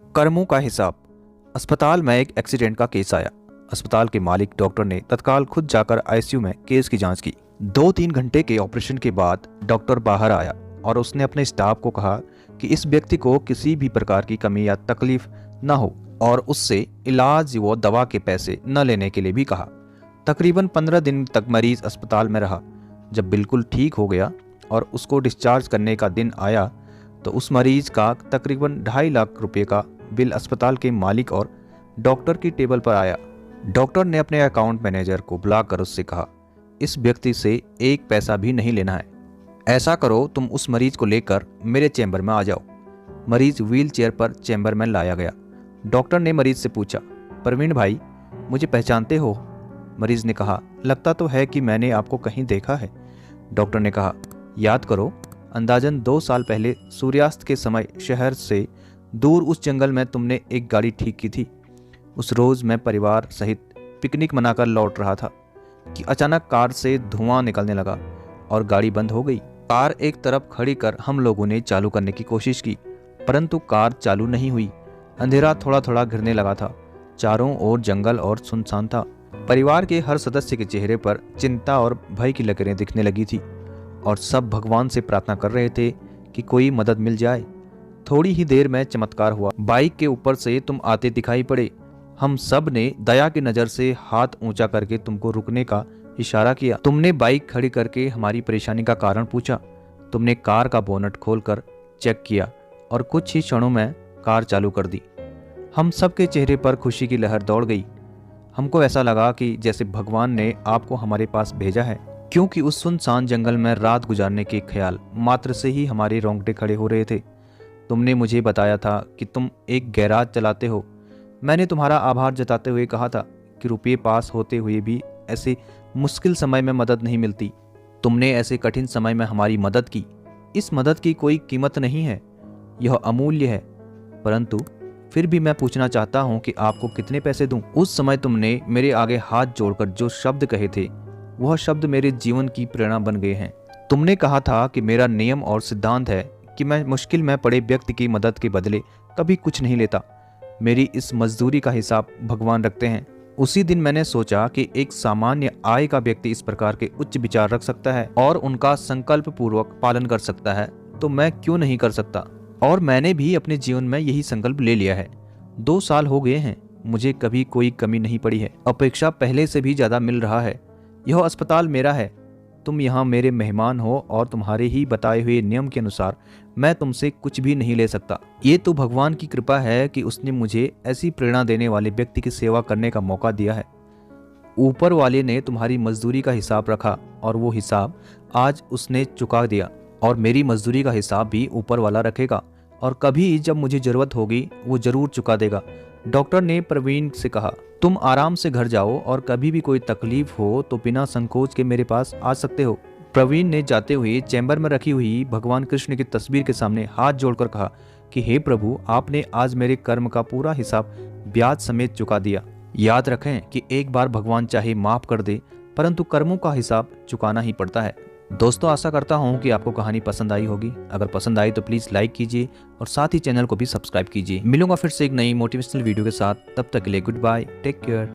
कर्मों का हिसाब। अस्पताल में एक एक्सीडेंट का केस आया। अस्पताल के मालिक डॉक्टर ने तत्काल खुद जाकर आईसीयू में केस की जांच की। 2-3 घंटे के ऑपरेशन के बाद डॉक्टर बाहर आया और उसने अपने स्टाफ को कहा कि इस व्यक्ति को किसी भी प्रकार की कमी या तकलीफ न हो और उससे इलाज व दवा के पैसे न लेने के लिए भी कहा। तकरीबन 15 दिन तक मरीज अस्पताल में रहा। जब बिल्कुल ठीक हो गया और उसको डिस्चार्ज करने का दिन आया तो उस मरीज का तकरीबन 2.5 लाख रुपए का बिल अस्पताल के मालिक और डॉक्टर की टेबल पर आया। डॉक्टर ने अपने अकाउंट मैनेजर को बुलाकर उससे कहा, इस व्यक्ति से एक पैसा भी नहीं लेना है। ऐसा करो, तुम उस मरीज को लेकर मेरे चैम्बर में आ जाओ। मरीज व्हील चेयर पर चैम्बर में लाया गया। डॉक्टर ने मरीज से पूछा, प्रवीण भाई, मुझे पहचानते हो? मरीज ने कहा, लगता तो है कि मैंने आपको कहीं देखा है। डॉक्टर ने कहा, याद करो, अंदाजन 2 साल पहले सूर्यास्त के समय शहर से दूर उस जंगल में तुमने एक गाड़ी ठीक की थी। उस रोज मैं परिवार सहित पिकनिक मनाकर लौट रहा था कि अचानक कार से धुआं निकलने लगा और गाड़ी बंद हो गई। कार एक तरफ खड़ी कर हम लोगों ने चालू करने की कोशिश की, परंतु कार चालू नहीं हुई। अंधेरा थोड़ा थोड़ा घिरने लगा था। चारों ओर जंगल और सुनसान था। परिवार के हर सदस्य के चेहरे पर चिंता और भय की लकीरें दिखने लगी थी और सब भगवान से प्रार्थना कर रहे थे कि कोई मदद मिल जाए। थोड़ी ही देर में चमत्कार हुआ। बाइक के ऊपर से तुम आते दिखाई पड़े। हम सब ने दया की नज़र से हाथ ऊंचा करके तुमको रुकने का इशारा किया। तुमने बाइक खड़ी करके हमारी परेशानी का कारण पूछा। तुमने कार का बोनट खोलकर चेक किया और कुछ ही क्षणों में कार चालू कर दी। हम सब के चेहरे पर खुशी की लहर दौड़ गई। हमको ऐसा लगा कि जैसे भगवान ने आपको हमारे पास भेजा है, क्योंकि उस सुनसान जंगल में रात गुजारने के ख्याल मात्र से ही हमारे रोंगटे खड़े हो रहे थे। तुमने मुझे बताया था कि तुम एक गैराज चलाते हो। मैंने तुम्हारा आभार जताते हुए कहा था कि रुपये पास होते हुए भी ऐसे मुश्किल समय में मदद नहीं मिलती। तुमने ऐसे कठिन समय में हमारी मदद की। इस मदद की कोई कीमत नहीं है, यह अमूल्य है, परंतु फिर भी मैं पूछना चाहता हूँ कि आपको कितने पैसे दूं? उस समय तुमने मेरे आगे हाथ जोड़कर जो शब्द कहे थे, वह शब्द मेरे जीवन की प्रेरणा बन गए हैं। तुमने कहा था कि मेरा नियम और सिद्धांत है कि मैं मुश्किल में पड़े व्यक्ति की मदद के बदले कभी कुछ नहीं लेता। मेरी इस मजदूरी का हिसाब भगवान रखते हैं। उसी दिन मैंने सोचा कि एक सामान्य आय का व्यक्ति इस प्रकार के उच्च विचार रख सकता है और उनका संकल्प पूर्वक पालन कर सकता है, तो मैं क्यों नहीं कर सकता। और मैंने भी अपने जीवन में यही संकल्प ले लिया है। 2 साल हो गए हैं, मुझे कभी कोई कमी नहीं पड़ी है। अपेक्षा पहले से भी ज्यादा मिल रहा है। यह अस्पताल मेरा है। तुम यहाँ मेरे मेहमान हो और तुम्हारे ही बताए हुए नियम के अनुसार मैं तुमसे कुछ भी नहीं ले सकता। ये तो भगवान की कृपा है कि उसने मुझे ऐसी प्रेरणा देने वाले व्यक्ति की सेवा करने का मौका दिया है। ऊपर वाले ने तुम्हारी मजदूरी का हिसाब रखा और वो हिसाब आज उसने चुका दिया, और मेरी मजदूरी का हिसाब भी ऊपर वाला रखेगा और कभी जब मुझे जरूरत होगी वो जरूर चुका देगा। डॉक्टर ने प्रवीण से कहा, तुम आराम से घर जाओ और कभी भी कोई तकलीफ हो तो बिना संकोच के मेरे पास आ सकते हो। प्रवीण ने जाते हुए चैम्बर में रखी हुई भगवान कृष्ण की तस्वीर के सामने हाथ जोड़कर कहा कि हे प्रभु, आपने आज मेरे कर्म का पूरा हिसाब ब्याज समेत चुका दिया। याद रखें कि एक बार भगवान चाहे माफ कर दे, परंतु कर्मों का हिसाब चुकाना ही पड़ता है। दोस्तों, आशा करता हूँ कि आपको कहानी पसंद आई होगी। अगर पसंद आई तो प्लीज़ लाइक कीजिए और साथ ही चैनल को भी सब्सक्राइब कीजिए। मिलूंगा फिर से एक नई मोटिवेशनल वीडियो के साथ। तब तक के लिए गुड बाय, टेक केयर।